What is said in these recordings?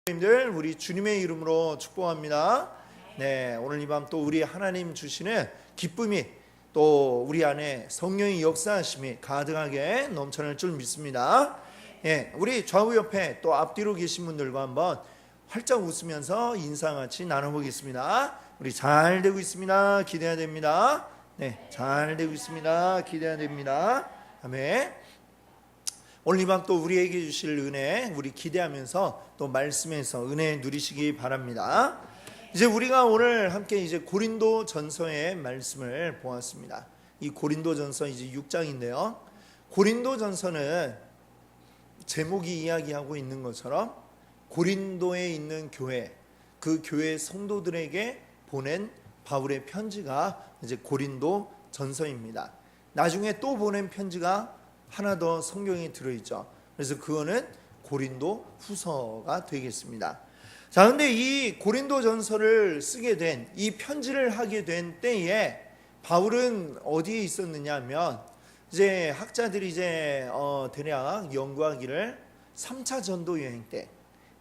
님들 우리 주님의 이름으로 축복합니다. 네, 오늘 이 밤 또 우리 하나님 주시는 기쁨이 또 우리 안에 성령의 역사하심이 가득하게 넘쳐날 줄 믿습니다. 예, 우리 좌우 옆에 또 앞뒤로 계신 분들과 한번 활짝 웃으면서 인사 같이 나눠보겠습니다. 우리 잘 되고 있습니다. 기대해야 됩니다. 네, 잘 되고 있습니다. 기대해야 됩니다. 아멘. 오늘 이 밤 또 우리에게 주실 은혜 우리 기대하면서 또 말씀에서 은혜 누리시기 바랍니다. 이제 우리가 오늘 함께 이제 고린도 전서의 말씀을 보았습니다. 이 고린도 전서 이제 6장인데요. 고린도 전서는 제목이 이야기하고 있는 것처럼 고린도에 있는 교회, 그 교회 성도들에게 보낸 바울의 편지가 이제 고린도 전서입니다. 나중에 또 보낸 편지가 하나 더 성경에 들어있죠. 그래서 그거는 고린도 후서가 되겠습니다. 자, 근데 이 고린도 전서를 쓰게 된, 이 편지를 하게 된 때에 바울은 어디에 있었느냐 하면 이제 학자들이 이제 대략 연구하기를 3차 전도 여행 때,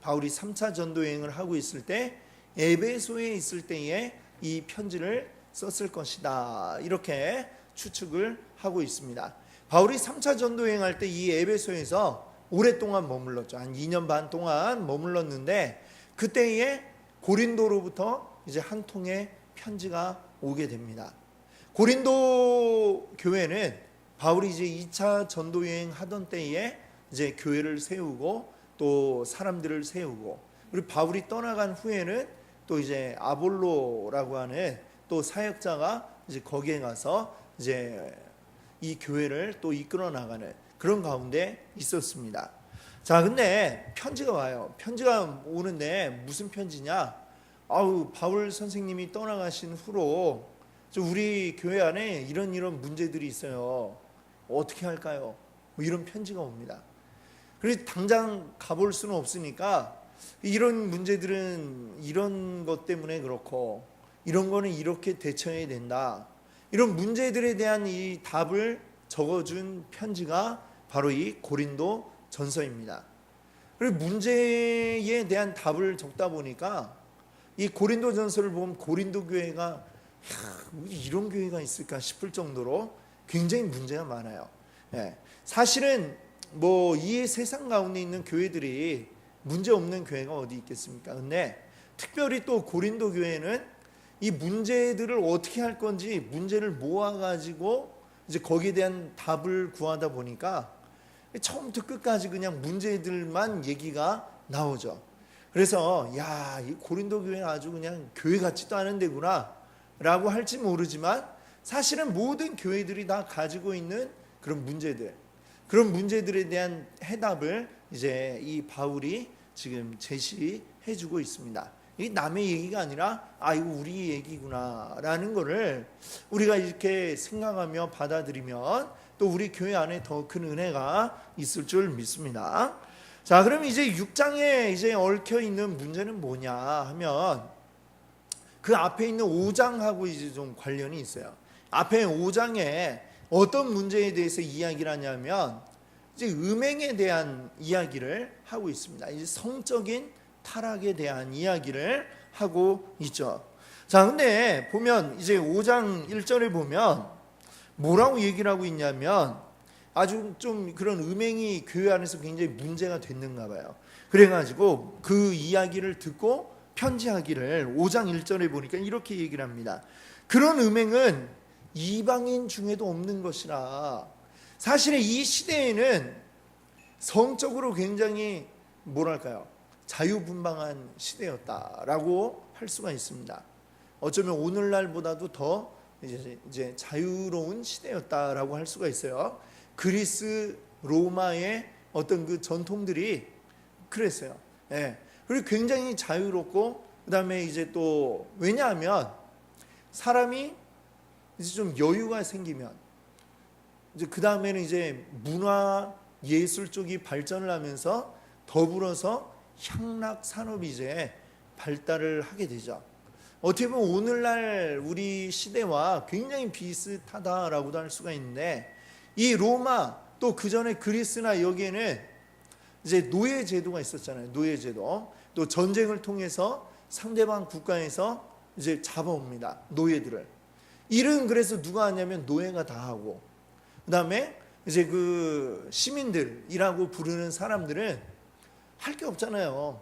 바울이 3차 전도 여행을 하고 있을 때 에베소에 있을 때에 이 편지를 썼을 것이다, 이렇게 추측을 하고 있습니다. 바울이 3차 전도 여행할 때 이 에베소에서 오랫동안 머물렀죠. 한 2년 반 동안 머물렀는데 그때에 고린도로부터 이제 한 통의 편지가 오게 됩니다. 고린도 교회는 바울이 이제 2차 전도 여행 하던 때에 이제 교회를 세우고 또 사람들을 세우고, 그리고 바울이 떠나간 후에는 또 이제 아볼로라고 하는 또 사역자가 이제 거기에 가서 이제 이 교회를 또 이끌어 나가는 그런 가운데 있었습니다. 자, 근데 편지가 와요. 편지가 오는데 무슨 편지냐? 바울 선생님이 떠나가신 후로 우리 교회 안에 이런 문제들이 있어요. 어떻게 할까요? 뭐 이런 편지가 옵니다. 그래서 당장 가볼 수는 없으니까 이런 문제들은 이런 것 때문에 그렇고 이런 거는 이렇게 대처해야 된다, 이런 문제들에 대한 이 답을 적어준 편지가 바로 이 고린도 전서입니다. 그리고 문제에 대한 답을 적다 보니까 이 고린도 전서를 보면 고린도 교회가 이런 교회가 있을까 싶을 정도로 굉장히 문제가 많아요. 예. 사실은 뭐 이 세상 가운데 있는 교회들이 문제 없는 교회가 어디 있겠습니까? 근데 특별히 또 고린도 교회는 이 문제들을 어떻게 할 건지 문제를 모아가지고 이제 거기에 대한 답을 구하다 보니까 처음부터 끝까지 그냥 문제들만 얘기가 나오죠. 그래서 이 고린도 교회는 아주 그냥 교회 같지도 않은 데구나 라고 할지 모르지만 사실은 모든 교회들이 다 가지고 있는 그런 문제들, 그런 문제들에 대한 해답을 이제 이 바울이 지금 제시해 주고 있습니다. 이 남의 얘기가 아니라 이거 우리 얘기구나 라는 거를 우리가 이렇게 생각하며 받아들이면 또 우리 교회 안에 더 큰 은혜가 있을 줄 믿습니다. 자, 그럼 이제 6장에 이제 얽혀 있는 문제는 뭐냐 하면 그 앞에 있는 5장하고 이제 좀 관련이 있어요. 앞에 5장에 어떤 문제에 대해서 이야기를 하냐면 이제 음행에 대한 이야기를 하고 있습니다. 이제 성적인 타락에 대한 이야기를 하고 있죠. 자, 근데 보면 이제 5장 1절에 보면 뭐라고 얘기를 하고 있냐면 아주 좀 그런 음행이 교회 안에서 굉장히 문제가 됐는가 봐요. 그래가지고 그 이야기를 듣고 편지하기를 5장 1절에 보니까 이렇게 얘기를 합니다. 그런 음행은 이방인 중에도 없는 것이라. 사실은 이 시대에는 성적으로 굉장히 뭐랄까요, 자유분방한 시대였다라고 할 수가 있습니다. 어쩌면 오늘날보다도 더 이제 자유로운 시대였다라고 할 수가 있어요. 그리스 로마의 어떤 그 전통들이 그랬어요. 예. 그리고 굉장히 자유롭고, 그다음에 이제 또 왜냐하면 사람이 이제 좀 여유가 생기면 이제 그 다음에는 이제 문화 예술 쪽이 발전을 하면서 더불어서 향락 산업이 이제 발달을 하게 되죠. 어떻게 보면 오늘날 우리 시대와 굉장히 비슷하다라고도 할 수가 있는데, 이 로마 또 그 전에 그리스나 여기에는 이제 노예 제도가 있었잖아요. 노예 제도. 또 전쟁을 통해서 상대방 국가에서 이제 잡아옵니다. 노예들을. 일은 그래서 누가 하냐면 노예가 다 하고, 그다음에 이제 그 시민들이라고 부르는 사람들은 할 게 없잖아요.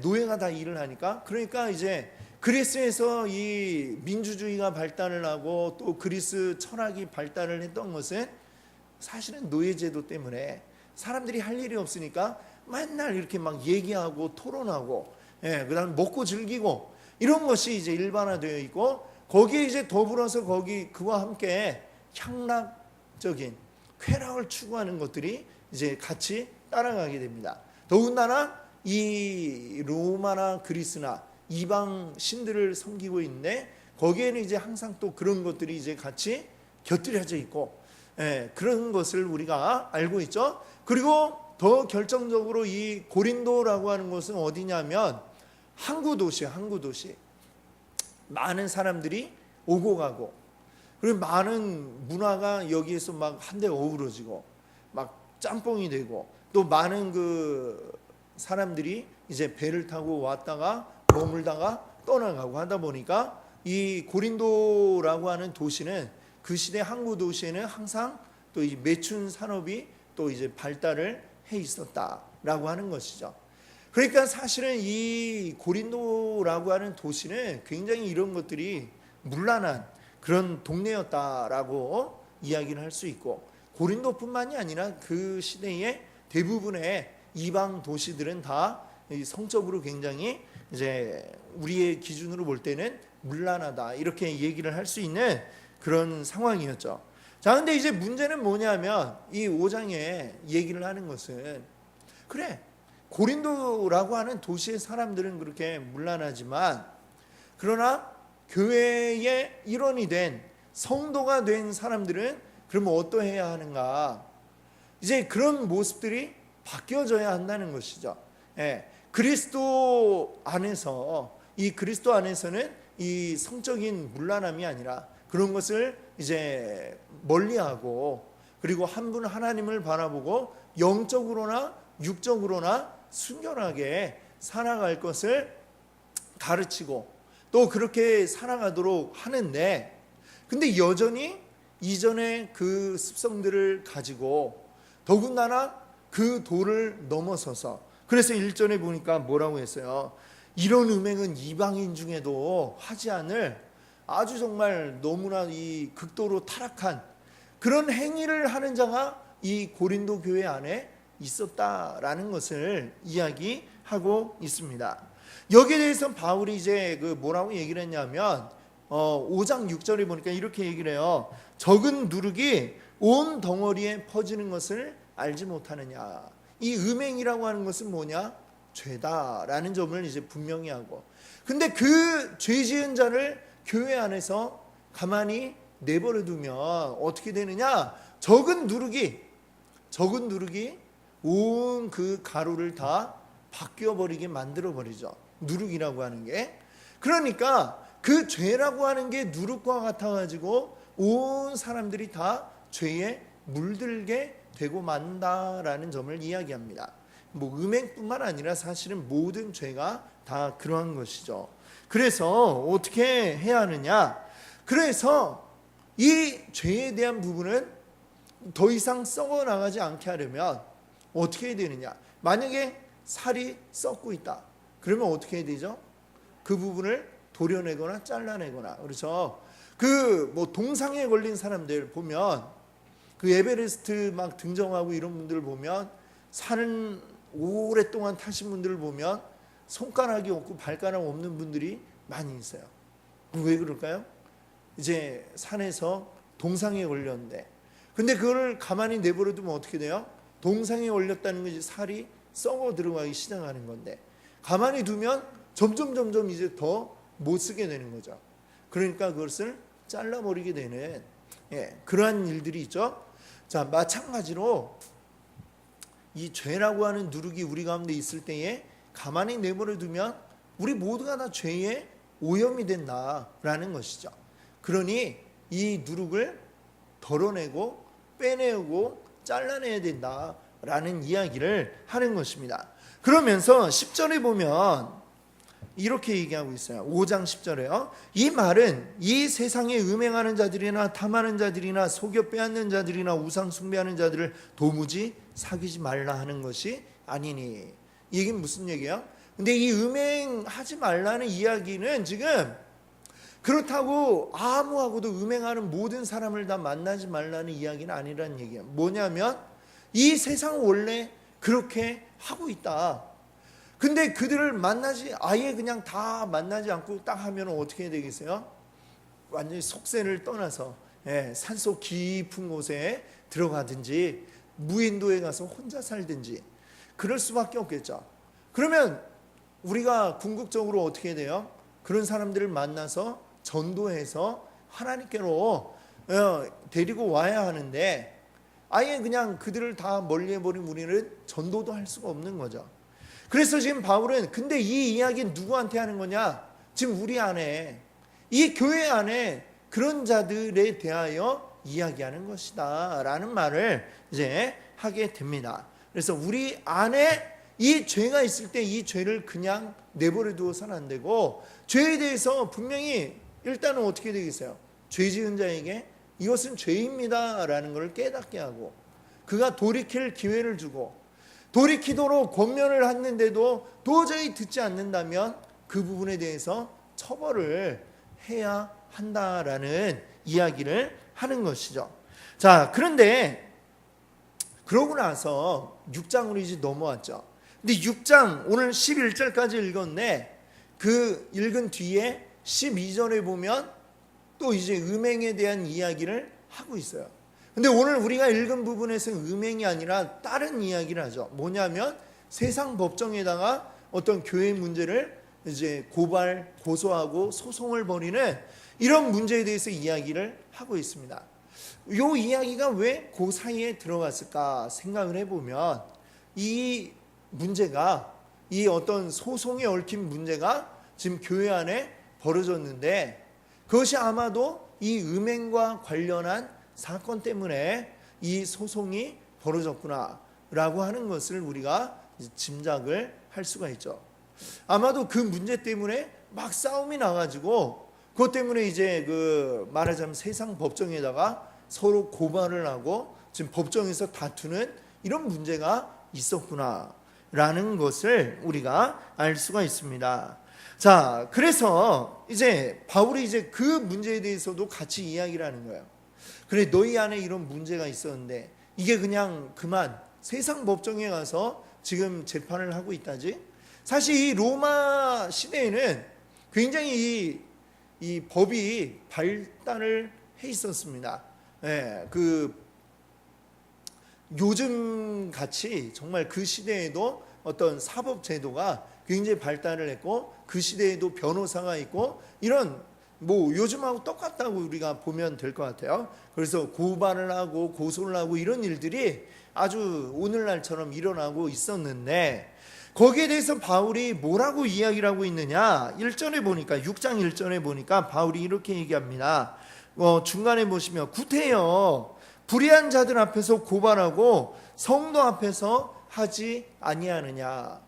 노예가 다 일을 하니까. 그러니까 이제 그리스에서 이 민주주의가 발달을 하고 또 그리스 철학이 발달을 했던 것은 사실은 노예제도 때문에 사람들이 할 일이 없으니까 맨날 이렇게 막 얘기하고 토론하고, 그다음에 먹고 즐기고 이런 것이 이제 일반화되어 있고, 거기에 이제 더불어서 그와 함께 향락적인 쾌락을 추구하는 것들이 이제 같이 따라가게 됩니다. 더군다나 이 로마나 그리스나 이방 신들을 섬기고 있는데 거기에는 이제 항상 또 그런 것들이 이제 같이 곁들여져 있고, 그런 것을 우리가 알고 있죠. 그리고 더 결정적으로 이 고린도라고 하는 곳은 어디냐면 항구 도시. 많은 사람들이 오고 가고, 그리고 많은 문화가 여기에서 막 한데 어우러지고 막 짬뽕이 되고, 또 많은 그 사람들이 이제 배를 타고 왔다가 머물다가 떠나가고 하다 보니까 이 고린도라고 하는 도시는 그 시대 항구 도시에는 항상 또 이 매춘 산업이 또 이제 발달을 해 있었다라고 하는 것이죠. 그러니까 사실은 이 고린도라고 하는 도시는 굉장히 이런 것들이 문란한 그런 동네였다라고 이야기를 할 수 있고, 고린도뿐만이 아니라 그 시대의 대부분의 이방 도시들은 다 성적으로 굉장히 이제 우리의 기준으로 볼 때는 문란하다 이렇게 얘기를 할 수 있는 그런 상황이었죠. 자, 근데 이제 문제는 뭐냐면 이 5장에 얘기를 하는 것은, 그래, 고린도라고 하는 도시의 사람들은 그렇게 문란하지만, 그러나 교회의 일원이 된 성도가 된 사람들은 그러면 어떠해야 하는가? 이제 그런 모습들이 바뀌어져야 한다는 것이죠. 그리스도 안에서는 이 성적인 문란함이 아니라 그런 것을 이제 멀리하고, 그리고 한 분 하나님을 바라보고 영적으로나 육적으로나 순결하게 살아갈 것을 가르치고 또 그렇게 살아가도록 하는데, 근데 여전히 이전의 그 습성들을 가지고 더군다나 그 도를 넘어서서, 그래서 1절에 보니까 뭐라고 했어요? 이런 음행은 이방인 중에도 하지 않을 아주 정말 너무나 이 극도로 타락한 그런 행위를 하는 자가 이 고린도 교회 안에 있었다라는 것을 이야기하고 있습니다. 여기에 대해서 바울이 이제 그 뭐라고 얘기를 했냐면 5장 6절에 보니까 이렇게 얘기를 해요. 적은 누룩이 온 덩어리에 퍼지는 것을 알지 못하느냐. 이 음행이라고 하는 것은 뭐냐? 죄다라는 점을 이제 분명히 하고, 근데 그 죄 지은 자를 교회 안에서 가만히 내버려 두면 어떻게 되느냐? 적은 누룩이 온 그 가루를 다 바뀌어버리게 만들어버리죠. 누룩이라고 하는 게. 그러니까 그 죄라고 하는 게 누룩과 같아가지고 온 사람들이 다 죄에 물들게 되고 만다라는 점을 이야기합니다. 뭐 음행뿐만 아니라 사실은 모든 죄가 다 그러한 것이죠. 그래서 어떻게 해야 하느냐? 그래서 이 죄에 대한 부분은 더 이상 썩어 나가지 않게 하려면 어떻게 해야 되느냐? 만약에 살이 썩고 있다, 그러면 어떻게 해야 되죠? 그 부분을 도려내거나 잘라내거나. 그래서 그 뭐 동상에 걸린 사람들 보면, 그 에베레스트 막 등정하고 이런 분들 보면, 산은 오랫동안 타신 분들을 보면 손가락이 없고 발가락 없는 분들이 많이 있어요. 왜 그럴까요? 이제 산에서 동상에 걸렸는데, 근데 그걸 가만히 내버려 두면 어떻게 돼요? 동상에 걸렸다는 것이 살이 썩어 들어가기 시작하는 건데, 가만히 두면 점점 이제 더 못 쓰게 되는 거죠. 그러니까 그것을 잘라버리게 되는 그러한 일들이 있죠. 자, 마찬가지로 이 죄라고 하는 누룩이 우리 가운데 있을 때에 가만히 내버려 두면 우리 모두가 다 죄에 오염이 된다라는 것이죠. 그러니 이 누룩을 덜어내고 빼내고 잘라내야 된다라는 이야기를 하는 것입니다. 그러면서 10절에 보면 이렇게 얘기하고 있어요. 5장 10절에요. 이 말은 이 세상에 음행하는 자들이나 탐하는 자들이나 속여 빼앗는 자들이나 우상 숭배하는 자들을 도무지 사귀지 말라 하는 것이 아니니. 이게 무슨 얘기예요? 근데 이 음행하지 말라는 이야기는 지금 그렇다고 아무하고도 음행하는 모든 사람을 다 만나지 말라는 이야기는 아니라는 얘기예요. 뭐냐면 이 세상은 원래 그렇게 하고 있다. 근데 그들을 아예 그냥 다 만나지 않고 딱 하면 어떻게 되겠어요? 완전히 속세를 떠나서 산속 깊은 곳에 들어가든지 무인도에 가서 혼자 살든지 그럴 수밖에 없겠죠. 그러면 우리가 궁극적으로 어떻게 돼요? 그런 사람들을 만나서 전도해서 하나님께로 데리고 와야 하는데 아예 그냥 그들을 다 멀리해버린 우리는 전도도 할 수가 없는 거죠. 그래서 지금 바울은 근데 이 이야기는 누구한테 하는 거냐? 지금 우리 안에 이 교회 안에 그런 자들에 대하여 이야기하는 것이다 라는 말을 이제 하게 됩니다. 그래서 우리 안에 이 죄가 있을 때 이 죄를 그냥 내버려 두어서는 안 되고 죄에 대해서 분명히 일단은 어떻게 되겠어요? 죄 지은 자에게 이것은 죄입니다 라는 것을 깨닫게 하고 그가 돌이킬 기회를 주고 돌이키도록 권면을 했는데도 도저히 듣지 않는다면 그 부분에 대해서 처벌을 해야 한다라는 이야기를 하는 것이죠. 자, 그런데 그러고 나서 6장으로 이제 넘어왔죠. 근데 6장 오늘 11절까지 읽었는데 그 읽은 뒤에 12절에 보면 또 이제 음행에 대한 이야기를 하고 있어요. 근데 오늘 우리가 읽은 부분에서 음행이 아니라 다른 이야기를 하죠. 뭐냐면 세상 법정에다가 어떤 교회 문제를 이제 고소하고 소송을 벌이는 이런 문제에 대해서 이야기를 하고 있습니다. 이 이야기가 왜 그 사이에 들어갔을까 생각을 해보면 이 문제가 이 어떤 소송에 얽힌 문제가 지금 교회 안에 벌어졌는데 그것이 아마도 이 음행과 관련한 사건 때문에 이 소송이 벌어졌구나 라고 하는 것을 우리가 짐작을 할 수가 있죠. 아마도 그 문제 때문에 막 싸움이 나가지고 그것 때문에 이제 말하자면 세상 법정에다가 서로 고발을 하고 지금 법정에서 다투는 이런 문제가 있었구나 라는 것을 우리가 알 수가 있습니다. 자, 그래서 이제 바울이 이제 그 문제에 대해서도 같이 이야기를 하는 거예요. 그래, 너희 안에 이런 문제가 있었는데 이게 그냥 그만 세상 법정에 가서 지금 재판을 하고 있다지. 사실 이 로마 시대에는 굉장히 이 법이 발달을 해 있었습니다. 요즘 같이 정말 그 시대에도 어떤 사법 제도가 굉장히 발달을 했고 그 시대에도 변호사가 있고 이런 요즘하고 똑같다고 우리가 보면 될 것 같아요. 그래서 고발을 하고 고소를 하고 이런 일들이 아주 오늘날처럼 일어나고 있었는데 거기에 대해서 바울이 뭐라고 이야기를 하고 있느냐 1절에 보니까 6장 1절에 보니까 바울이 이렇게 얘기합니다. 중간에 보시면 구태여 불의한 자들 앞에서 고발하고 성도 앞에서 하지 아니하느냐.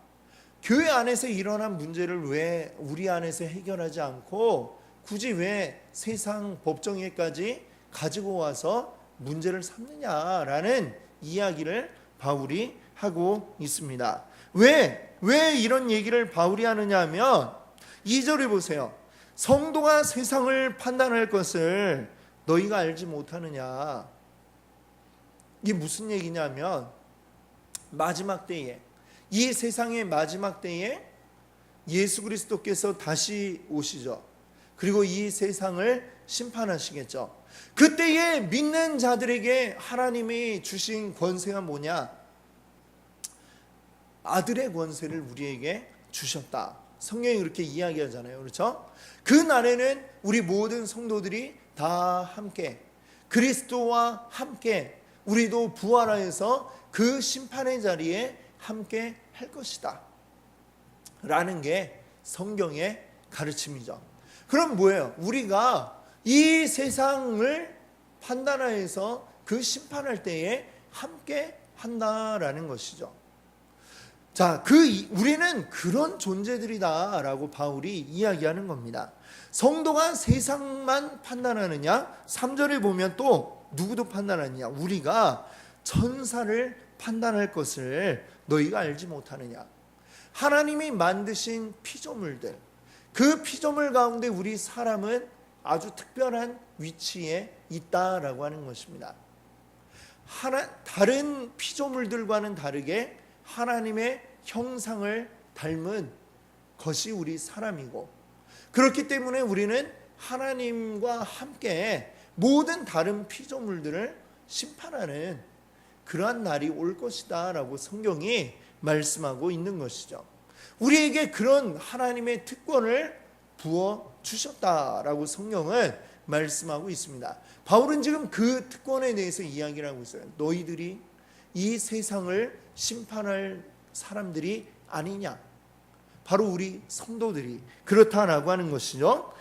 교회 안에서 일어난 문제를 왜 우리 안에서 해결하지 않고 굳이 왜 세상 법정에까지 가지고 와서 문제를 삼느냐라는 이야기를 바울이 하고 있습니다. 왜 이런 얘기를 바울이 하느냐 하면 2절에 보세요. 성도가 세상을 판단할 것을 너희가 알지 못하느냐. 이게 무슨 얘기냐면 마지막 때에 이 세상의 마지막 때에 예수 그리스도께서 다시 오시죠. 그리고 이 세상을 심판하시겠죠. 그때에 믿는 자들에게 하나님이 주신 권세가 뭐냐? 아들의 권세를 우리에게 주셨다. 성경이 그렇게 이야기하잖아요. 그렇죠? 그 날에는 우리 모든 성도들이 다 함께 그리스도와 함께 우리도 부활하여서 그 심판의 자리에 함께 할 것이다 라는 게 성경의 가르침이죠. 그럼 뭐예요? 우리가 이 세상을 판단하여서 그 심판할 때에 함께 한다라는 것이죠. 자, 우리는 그런 존재들이다라고 바울이 이야기하는 겁니다. 성도가 세상만 판단하느냐? 3절에 보면 또 누구도 판단하느냐? 우리가 천사를 판단할 것을 너희가 알지 못하느냐? 하나님이 만드신 피조물들, 그 피조물 가운데 우리 사람은 아주 특별한 위치에 있다라고 하는 것입니다. 다른 피조물들과는 다르게 하나님의 형상을 닮은 것이 우리 사람이고, 그렇기 때문에 우리는 하나님과 함께 모든 다른 피조물들을 심판하는 그러한 날이 올 것이다 라고 성경이 말씀하고 있는 것이죠. 우리에게 그런 하나님의 특권을 부어주셨다라고 성경은 말씀하고 있습니다. 바울은 지금 그 특권에 대해서 이야기를 하고 있어요. 너희들이 이 세상을 심판할 사람들이 아니냐, 바로 우리 성도들이 그렇다라고 하는 것이죠.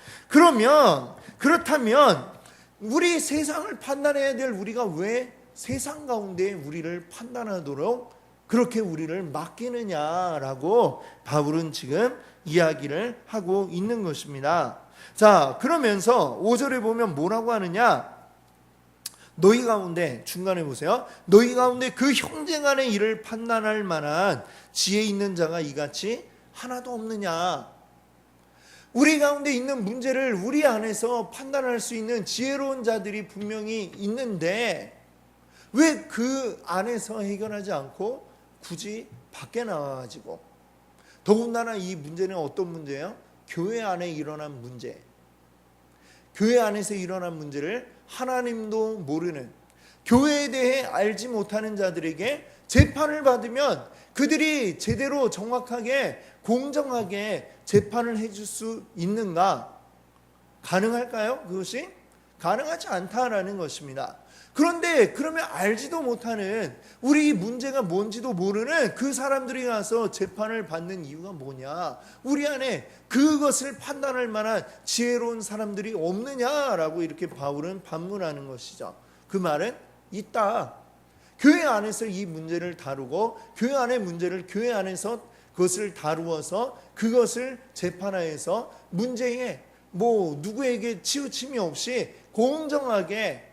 그렇다면 우리 세상을 판단해야 될 우리가 왜 세상 가운데 우리를 판단하도록 그렇게 우리를 맡기느냐라고 바울은 지금 이야기를 하고 있는 것입니다. 자, 그러면서 5절에 보면 뭐라고 하느냐? 너희 가운데, 중간에 보세요. 너희 가운데 그 형제 간의 일을 판단할 만한 지혜 있는 자가 이같이 하나도 없느냐? 우리 가운데 있는 문제를 우리 안에서 판단할 수 있는 지혜로운 자들이 분명히 있는데 왜 그 안에서 해결하지 않고 굳이 밖에 나와가지고, 더군다나 이 문제는 어떤 문제예요? 교회 안에 일어난 문제, 교회 안에서 일어난 문제를 하나님도 모르는, 교회에 대해 알지 못하는 자들에게 재판을 받으면 그들이 제대로 정확하게 공정하게 재판을 해줄 수 있는가? 가능할까요? 그것이 가능하지 않다라는 것입니다. 그런데 그러면 알지도 못하는, 우리 문제가 뭔지도 모르는 그 사람들이 가서 재판을 받는 이유가 뭐냐? 우리 안에 그것을 판단할 만한 지혜로운 사람들이 없느냐라고 이렇게 바울은 반문하는 것이죠. 그 말은 있다. 교회 안에서 이 문제를 다루고 교회 안의 문제를 교회 안에서 그것을 다루어서 그것을 재판하여서 문제에 누구에게 치우침이 없이 공정하게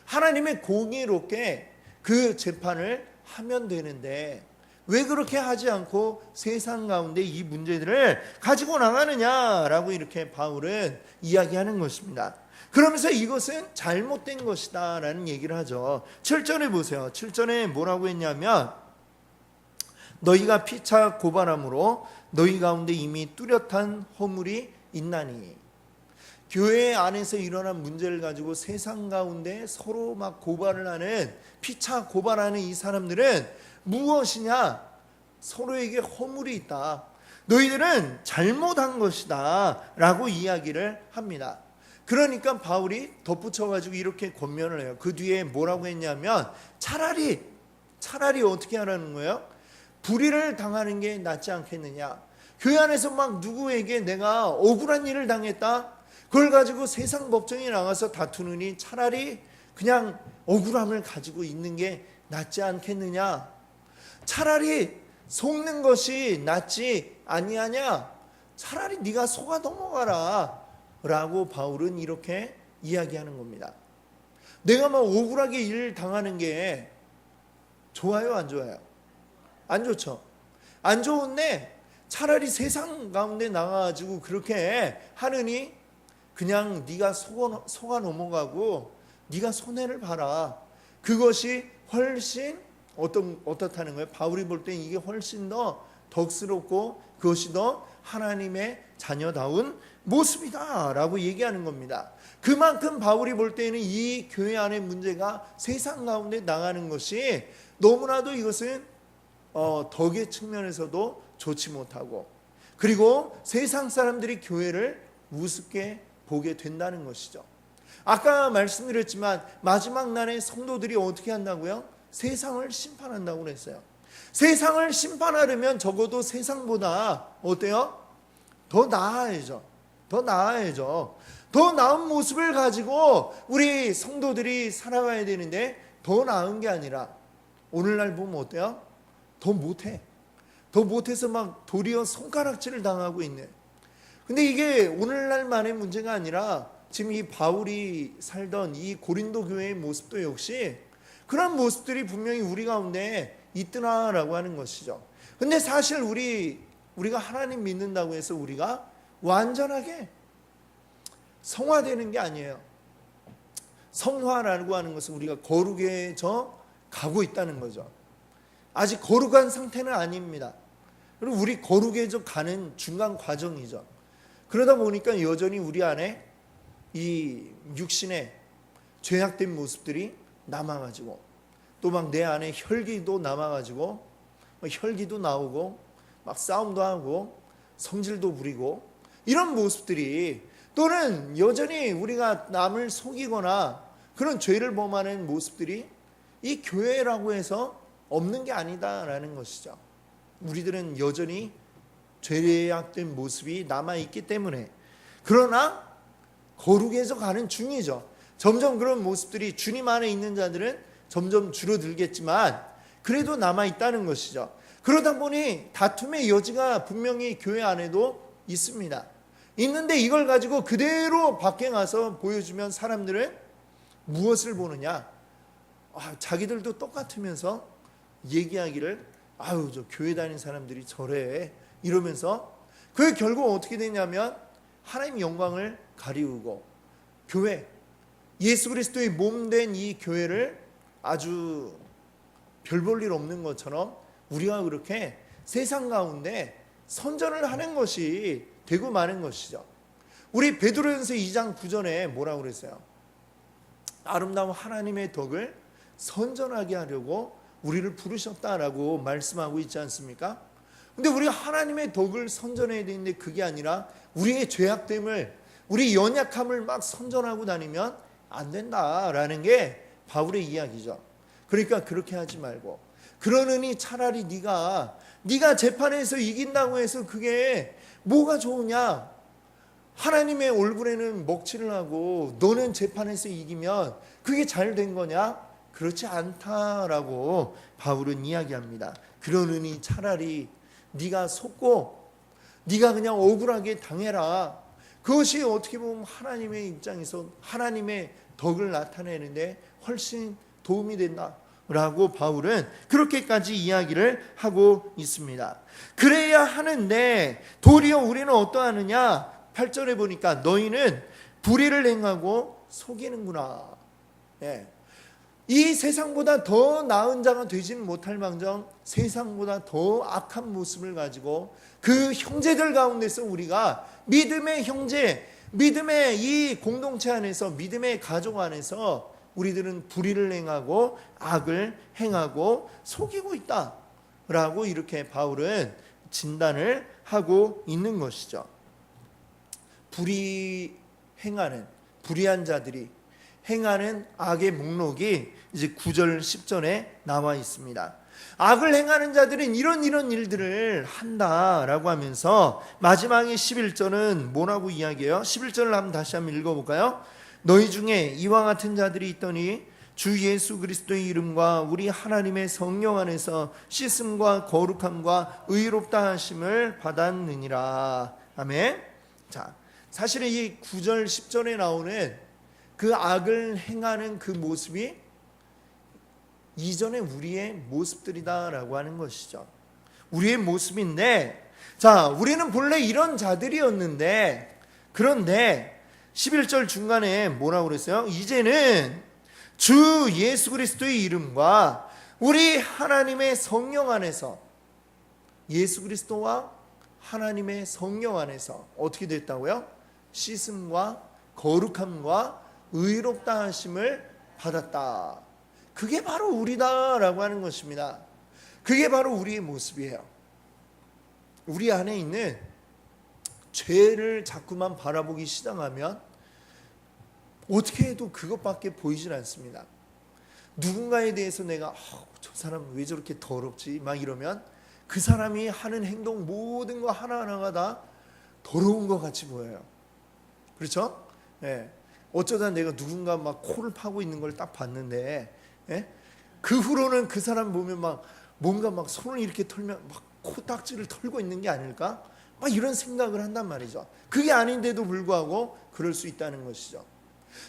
하나님의 공의롭게 그 재판을 하면 되는데 왜 그렇게 하지 않고 세상 가운데 이 문제들을 가지고 나가느냐라고 이렇게 바울은 이야기하는 것입니다. 그러면서 이것은 잘못된 것이다 라는 얘기를 하죠. 7절에 보세요. 7절에 뭐라고 했냐면 너희가 피차 고발함으로 너희 가운데 이미 뚜렷한 허물이 있나니, 교회 안에서 일어난 문제를 가지고 세상 가운데 서로 막 고발을 하는, 피차 고발하는 이 사람들은 무엇이냐? 서로에게 허물이 있다. 너희들은 잘못한 것이다 라고 이야기를 합니다. 그러니까 바울이 덧붙여가지고 이렇게 권면을 해요. 그 뒤에 뭐라고 했냐면 차라리 어떻게 하라는 거예요? 불의를 당하는 게 낫지 않겠느냐. 교회 안에서 막 누구에게 내가 억울한 일을 당했다, 그걸 가지고 세상 법정에 나가서 다투느니 차라리 그냥 억울함을 가지고 있는 게 낫지 않겠느냐. 차라리 속는 것이 낫지 아니하냐. 차라리 네가 속아 넘어가라 라고 바울은 이렇게 이야기하는 겁니다. 내가 막 억울하게 일 당하는 게 좋아요, 안 좋아요? 안 좋죠. 안 좋은데 차라리 세상 가운데 나가가지고 그렇게 하느니 그냥 네가 속아 넘어가고 네가 손해를 봐라. 그것이 훨씬 어떻다는 거예요? 바울이 볼 때 이게 훨씬 더 덕스럽고 그것이 더 하나님의 자녀다운 모습이다 라고 얘기하는 겁니다. 그만큼 바울이 볼 때는 이 교회 안의 문제가 세상 가운데 나가는 것이 너무나도 이것은 덕의 측면에서도 좋지 못하고, 그리고 세상 사람들이 교회를 우습게 보게 된다는 것이죠. 아까 말씀드렸지만 마지막 날에 성도들이 어떻게 한다고요? 세상을 심판한다고 그랬어요. 세상을 심판하려면 적어도 세상보다 어때요? 더 나아야죠. 더 나은 모습을 가지고 우리 성도들이 살아가야 되는데 더 나은 게 아니라 오늘날 보면 어때요? 더 못해. 더 못해서 막 도리어 손가락질을 당하고 있네. 근데 이게 오늘날만의 문제가 아니라 지금 이 바울이 살던 이 고린도 교회의 모습도 역시 그런 모습들이 분명히 우리 가운데 있더라라고 하는 것이죠. 근데 사실 우리가 하나님 믿는다고 해서 우리가 완전하게 성화되는 게 아니에요. 성화라고 하는 것은 우리가 거룩해져 가고 있다는 거죠. 아직 거룩한 상태는 아닙니다. 그리고 우리 거룩해져 가는 중간 과정이죠. 그러다 보니까 여전히 우리 안에 이 육신의 죄악된 모습들이 남아가지고 또 막 내 안에 혈기도 남아가지고 혈기도 나오고 막 싸움도 하고 성질도 부리고 이런 모습들이, 또는 여전히 우리가 남을 속이거나 그런 죄를 범하는 모습들이 이 교회라고 해서 없는 게 아니다라는 것이죠. 우리들은 여전히 죄악된 모습이 남아있기 때문에, 그러나 거룩해져 가는 중이죠. 점점 그런 모습들이 주님 안에 있는 자들은 점점 줄어들겠지만 그래도 남아있다는 것이죠. 그러다 보니 다툼의 여지가 분명히 교회 안에도 있습니다. 있는데 이걸 가지고 그대로 밖에 가서 보여주면 사람들은 무엇을 보느냐? 자기들도 똑같으면서 얘기하기를 아유 저 교회 다니는 사람들이 저래 이러면서, 그게 결국 어떻게 되냐면 하나님 영광을 가리우고 교회, 예수 그리스도의 몸된 이 교회를 아주 별 볼 일 없는 것처럼 우리가 그렇게 세상 가운데 선전을 하는 것이 되고 마는 것이죠. 우리 베드로전서 2장 9절에 뭐라고 그랬어요? 아름다운 하나님의 덕을 선전하게 하려고 우리를 부르셨다라고 말씀하고 있지 않습니까? 근데 우리가 하나님의 덕을 선전해야 되는데 그게 아니라 우리의 죄악됨을, 우리 연약함을 막 선전하고 다니면 안 된다라는 게 바울의 이야기죠. 그러니까 그렇게 하지 말고, 그러느니 차라리 네가 재판에서 이긴다고 해서 그게 뭐가 좋으냐? 하나님의 얼굴에는 먹칠을 하고 너는 재판에서 이기면 그게 잘 된 거냐? 그렇지 않다라고 바울은 이야기합니다. 그러느니 차라리 네가 속고 네가 그냥 억울하게 당해라. 그것이 어떻게 보면 하나님의 입장에서 하나님의 덕을 나타내는데 훨씬 도움이 된다라고 바울은 그렇게까지 이야기를 하고 있습니다. 그래야 하는데 도리어 우리는 어떠하느냐? 8절에 보니까 너희는 불의를 행하고 속이는구나. 이 세상보다 더 나은 자가 되지는 못할 망정 세상보다 더 악한 모습을 가지고 그 형제들 가운데서 우리가 믿음의 형제, 믿음의 이 공동체 안에서, 믿음의 가족 안에서 우리들은 불의를 행하고 악을 행하고 속이고 있다라고 이렇게 바울은 진단을 하고 있는 것이죠. 불의한 자들이 행하는 악의 목록이 이제 9절 10절에 나와 있습니다. 악을 행하는 자들은 이런 일들을 한다라고 하면서 마지막에 11절은 뭐라고 이야기해요? 11절을 한번 다시 한번 읽어볼까요? 너희 중에 이와 같은 자들이 있더니 주 예수 그리스도의 이름과 우리 하나님의 성령 안에서 씻음과 거룩함과 의롭다 하심을 받았느니라. 아멘. 자, 사실은 이 9절 10절에 나오는 그 악을 행하는 그 모습이 이전에 우리의 모습들이다라고 하는 것이죠. 우리의 모습인데, 자, 우리는 본래 이런 자들이었는데, 그런데 11절 중간에 뭐라고 그랬어요? 이제는 주 예수 그리스도의 이름과 우리 하나님의 성령 안에서, 예수 그리스도와 하나님의 성령 안에서 어떻게 됐다고요? 씻음과 거룩함과 의롭다 하심을 받았다. 그게 바로 우리다라고 하는 것입니다. 그게 바로 우리의 모습이에요. 우리 안에 있는 죄를 자꾸만 바라보기 시작하면 어떻게 해도 그것밖에 보이질 않습니다. 누군가에 대해서 내가 저 사람 왜 저렇게 더럽지? 막 이러면 그 사람이 하는 행동 모든 거 하나하나가 다 더러운 것 같이 보여요. 그렇죠? 네. 어쩌다 내가 누군가 막 코를 파고 있는 걸 딱 봤는데, 그 후로는 그 사람 보면 막 뭔가 막 손을 이렇게 털면 막 코딱지를 털고 있는 게 아닐까? 막 이런 생각을 한단 말이죠. 그게 아닌데도 불구하고 그럴 수 있다는 것이죠.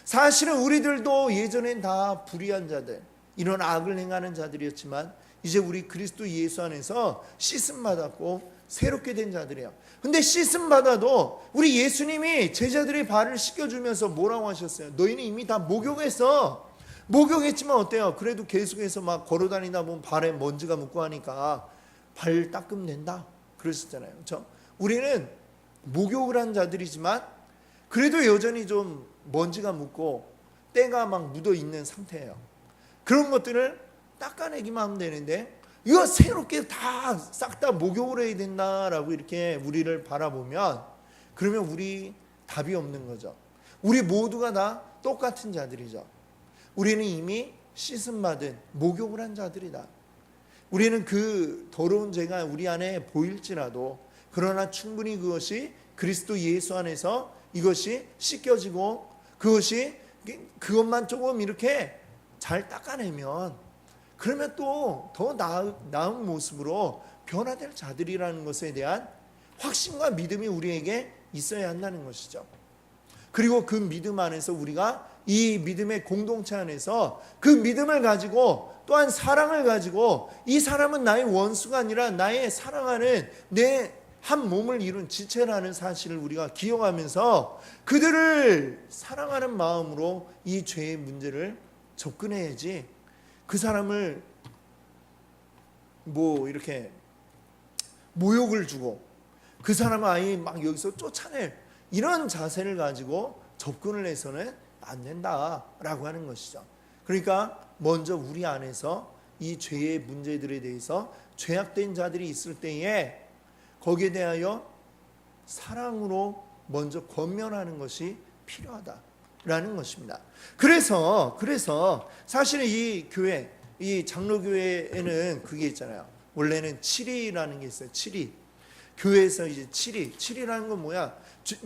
사실은 우리들도 예전엔 다 불의한 자들, 이런 악을 행하는 자들이었지만 이제 우리 그리스도 예수 안에서 씻음 받았고 새롭게 된 자들이에요. 근데 씻음 받아도 우리 예수님이 제자들의 발을 씻겨주면서 뭐라고 하셨어요? 너희는 이미 다 목욕했어. 목욕했지만 어때요? 그래도 계속해서 막 걸어다니다 보면 발에 먼지가 묻고 하니까 발 닦으면 된다 그러셨잖아요. 그렇죠? 우리는 목욕을 한 자들이지만 그래도 여전히 좀 먼지가 묻고 때가 막 묻어 있는 상태예요. 그런 것들을 닦아내기만 하면 되는데 이거 새롭게 다 싹 다 목욕을 해야 된다라고 이렇게 우리를 바라보면 그러면 우리 답이 없는 거죠. 우리 모두가 다 똑같은 자들이죠. 우리는 이미 씻음 받은 목욕을 한 자들이다. 우리는 그 더러운 죄가 우리 안에 보일지라도 그러나 충분히 그것이 그리스도 예수 안에서 이것이 씻겨지고 그것만 조금 이렇게 잘 닦아내면 그러면 또 더 나은 모습으로 변화될 자들이라는 것에 대한 확신과 믿음이 우리에게 있어야 한다는 것이죠. 그리고 그 믿음 안에서 우리가 이 믿음의 공동체 안에서 그 믿음을 가지고 또한 사랑을 가지고 이 사람은 나의 원수가 아니라 나의 사랑하는 내 한 몸을 이룬 지체라는 사실을 우리가 기억하면서 그들을 사랑하는 마음으로 이 죄의 문제를 접근해야지 그 사람을 뭐 이렇게 모욕을 주고 그 사람을 아예 막 여기서 쫓아낼 이런 자세를 가지고 접근을 해서는 안 된다라고 하는 것이죠. 그러니까 먼저 우리 안에서 이 죄의 문제들에 대해서 죄악된 자들이 있을 때에 거기에 대하여 사랑으로 먼저 권면하는 것이 필요하다라는 것입니다. 그래서 사실은 이 교회, 이 장로교회에는 그게 있잖아요. 원래는 7위라는 게 있어요. 7위. 교회에서 이제 7위. 7위라는 건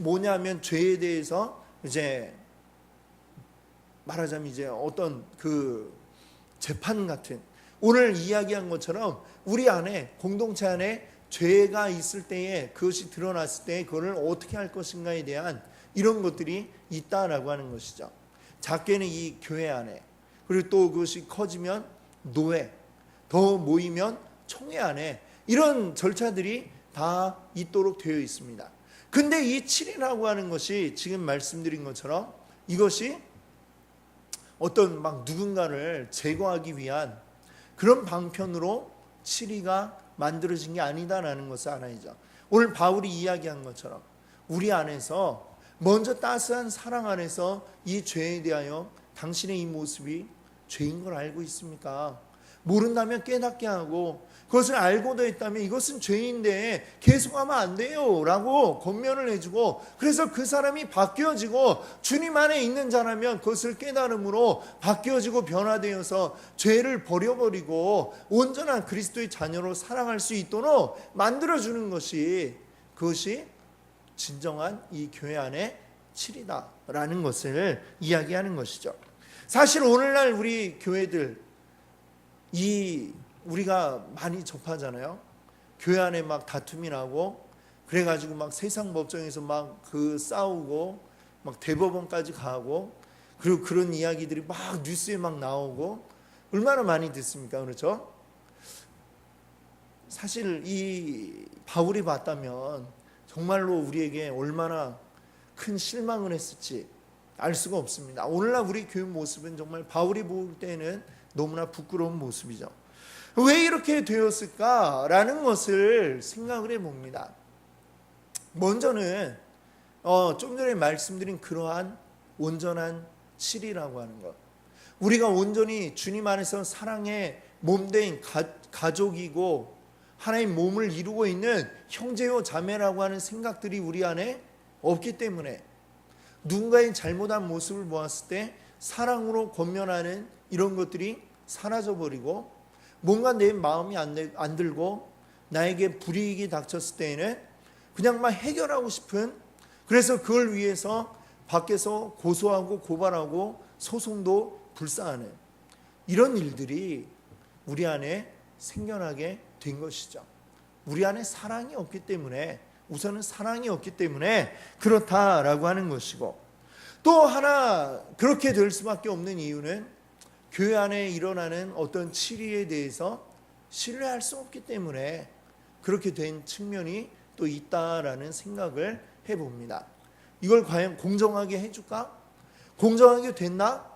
뭐냐면 죄에 대해서 이제 말하자면 이제 어떤 그 재판 같은 오늘 이야기한 것처럼 우리 안에 공동체 안에 죄가 있을 때에 그것이 드러났을 때 그걸 어떻게 할 것인가에 대한 이런 것들이 있다라고 하는 것이죠. 작게는 이 교회 안에 그리고 또 그것이 커지면 노회 더 모이면 총회 안에 이런 절차들이 다 있도록 되어 있습니다. 근데 이 7이라고 하는 것이 지금 말씀드린 것처럼 이것이 어떤 막 누군가를 제거하기 위한 그런 방편으로 7위가 만들어진 게 아니다라는 것을 알아야죠. 오늘 바울이 이야기한 것처럼 우리 안에서 먼저 따스한 사랑 안에서 이 죄에 대하여 당신의 이 모습이 죄인 걸 알고 있습니까? 모른다면 깨닫게 하고 그것을 알고도 했다면 이것은 죄인데 계속하면 안 돼요 라고 권면을 해주고 그래서 그 사람이 바뀌어지고 주님 안에 있는 자라면 그것을 깨달음으로 바뀌어지고 변화되어서 죄를 버려버리고 온전한 그리스도의 자녀로 살아갈 수 있도록 만들어주는 것이 그것이 진정한 이 교회 안의 7이다라는 것을 이야기하는 것이죠. 사실 오늘날 우리 교회들 우리가 많이 접하잖아요. 교회 안에 막 다툼이 나고 그래가지고 막 세상 법정에서 막 그 싸우고 막 대법원까지 가고 그리고 그런 이야기들이 막 뉴스에 막 나오고 얼마나 많이 듣습니까? 그렇죠? 사실 이 바울이 봤다면 정말로 우리에게 얼마나 큰 실망을 했을지 알 수가 없습니다. 오늘날 우리 교회 모습은 정말 바울이 볼 때는 너무나 부끄러운 모습이죠. 왜 이렇게 되었을까라는 것을 생각을 해봅니다. 먼저는 좀 전에 말씀드린 그러한 온전한 7이라고 하는 것, 우리가 온전히 주님 안에서 사랑의 몸된 가족이고 하나의 몸을 이루고 있는 형제요 자매라고 하는 생각들이 우리 안에 없기 때문에 누군가의 잘못한 모습을 보았을 때 사랑으로 권면하는 이런 것들이 사라져버리고 뭔가 내 마음이 안 들고 나에게 불이익이 닥쳤을 때에는 그냥 막 해결하고 싶은, 그래서 그걸 위해서 밖에서 고소하고 고발하고 소송도 불사하는 이런 일들이 우리 안에 생겨나게 된 것이죠. 우리 안에 사랑이 없기 때문에, 우선은 사랑이 없기 때문에 그렇다라고 하는 것이고, 또 하나 그렇게 될 수밖에 없는 이유는 교회 안에 일어나는 어떤 치리에 대해서 신뢰할 수 없기 때문에 그렇게 된 측면이 또 있다라는 생각을 해봅니다. 이걸 과연 공정하게 해줄까? 공정하게 됐나?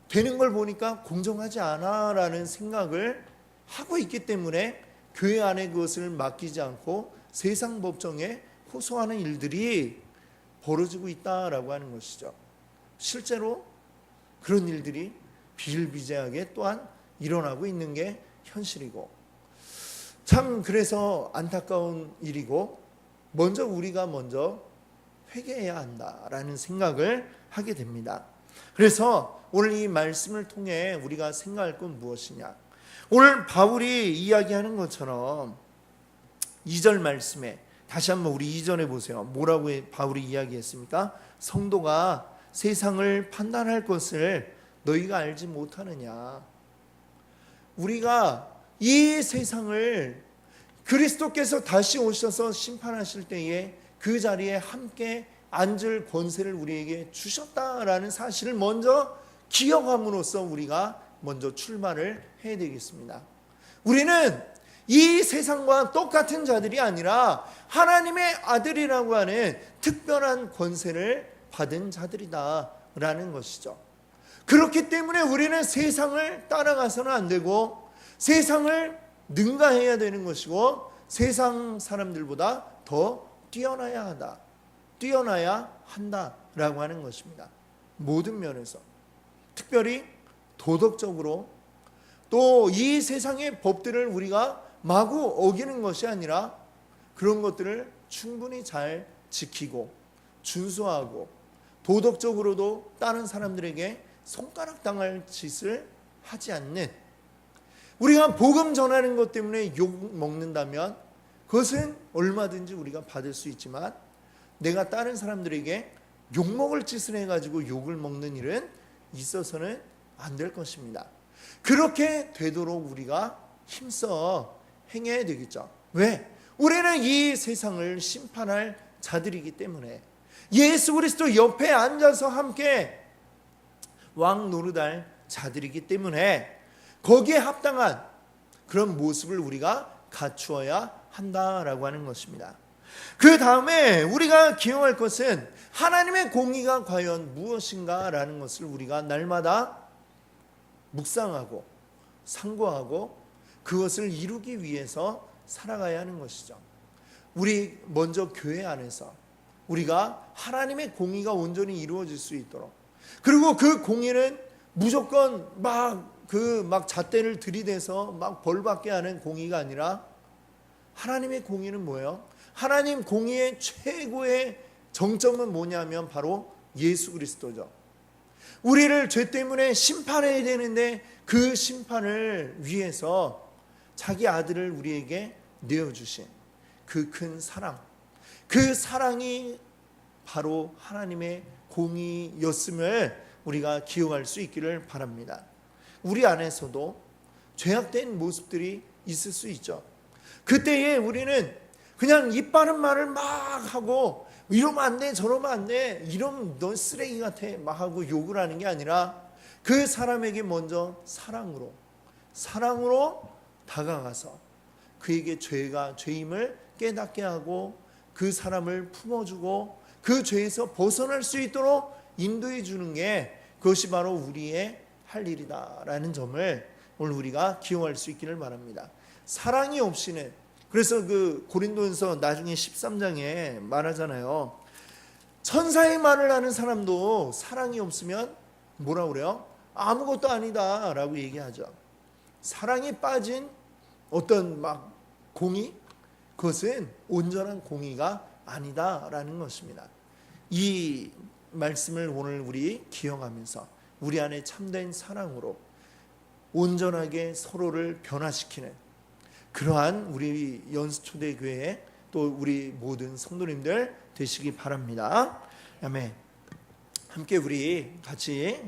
되는 걸 보니까 공정하지 않아 라는 생각을 하고 있기 때문에 교회 안에 그것을 맡기지 않고 세상 법정에 호소하는 일들이 벌어지고 있다라고 하는 것이죠. 실제로 그런 일들이 비일비재하게 또한 일어나고 있는 게 현실이고, 참 그래서 안타까운 일이고, 우리가 먼저 회개해야 한다라는 생각을 하게 됩니다. 그래서 오늘 이 말씀을 통해 우리가 생각할 건 무엇이냐, 오늘 바울이 이야기하는 것처럼 2절 말씀에 다시 한번 우리 2절에 보세요. 뭐라고 바울이 이야기했습니까? 성도가 세상을 판단할 것을 너희가 알지 못하느냐. 우리가 이 세상을 그리스도께서 다시 오셔서 심판하실 때에 그 자리에 함께 앉을 권세를 우리에게 주셨다라는 사실을 먼저 기억함으로써 우리가 먼저 출발을 해야 되겠습니다. 우리는 이 세상과 똑같은 자들이 아니라 하나님의 아들이라고 하는 특별한 권세를 받은 자들이다라는 것이죠. 그렇기 때문에 우리는 세상을 따라가서는 안 되고 세상을 능가해야 되는 것이고 세상 사람들보다 더 뛰어나야 한다라고 하는 것입니다. 모든 면에서, 특별히 도덕적으로, 또 이 세상의 법들을 우리가 마구 어기는 것이 아니라 그런 것들을 충분히 잘 지키고 준수하고 도덕적으로도 다른 사람들에게 손가락 당할 짓을 하지 않는, 우리가 복음 전하는 것 때문에 욕 먹는다면 그것은 얼마든지 우리가 받을 수 있지만, 내가 다른 사람들에게 욕 먹을 짓을 해가지고 욕을 먹는 일은 있어서는 안 될 것입니다. 그렇게 되도록 우리가 힘써 행해야 되겠죠. 왜? 우리는 이 세상을 심판할 자들이기 때문에, 예수 그리스도 옆에 앉아서 함께 왕 노릇할 자들이기 때문에 거기에 합당한 그런 모습을 우리가 갖추어야 한다라고 하는 것입니다. 그 다음에 우리가 기억할 것은 하나님의 공의가 과연 무엇인가라는 것을 우리가 날마다 묵상하고 상고하고 그것을 이루기 위해서 살아가야 하는 것이죠. 우리 먼저 교회 안에서 우리가 하나님의 공의가 온전히 이루어질 수 있도록, 그리고 그 공의는 무조건 막 잣대를 들이대서 막 벌받게 하는 공의가 아니라, 하나님의 공의는 뭐예요? 하나님 공의의 최고의 정점은 뭐냐면 바로 예수 그리스도죠. 우리를 죄 때문에 심판해야 되는데 그 심판을 위해서 자기 아들을 우리에게 내어주신 그 큰 사랑, 그 사랑이 바로 하나님의 공의였음을 우리가 기억할 수 있기를 바랍니다. 우리 안에서도 죄악된 모습들이 있을 수 있죠. 그때에 우리는 그냥 입 바른 말을 막 하고 이러면 안 돼, 저러면 안 돼, 이러면 넌 쓰레기 같아 막 하고 욕을 하는 게 아니라, 그 사람에게 먼저 사랑으로 다가가서 그에게 죄임을 깨닫게 하고 그 사람을 품어주고 그 죄에서 벗어날 수 있도록 인도해 주는 게, 그것이 바로 우리의 할 일이다라는 점을 오늘 우리가 기억할 수 있기를 바랍니다. 사랑이 없이는, 그래서 그 고린도전서 나중에 13장에 말하잖아요. 천사의 말을 하는 사람도 사랑이 없으면 뭐라 그래요? 아무것도 아니다 라고 얘기하죠. 사랑에 빠진 어떤 막 공의, 그것은 온전한 공의가 아니다라는 것입니다. 이 말씀을 오늘 우리 기억하면서 우리 안에 참된 사랑으로 온전하게 서로를 변화시키는 그러한 우리 연수초대교회 또 우리 모든 성도님들 되시기 바랍니다. 아멘. 함께 우리 같이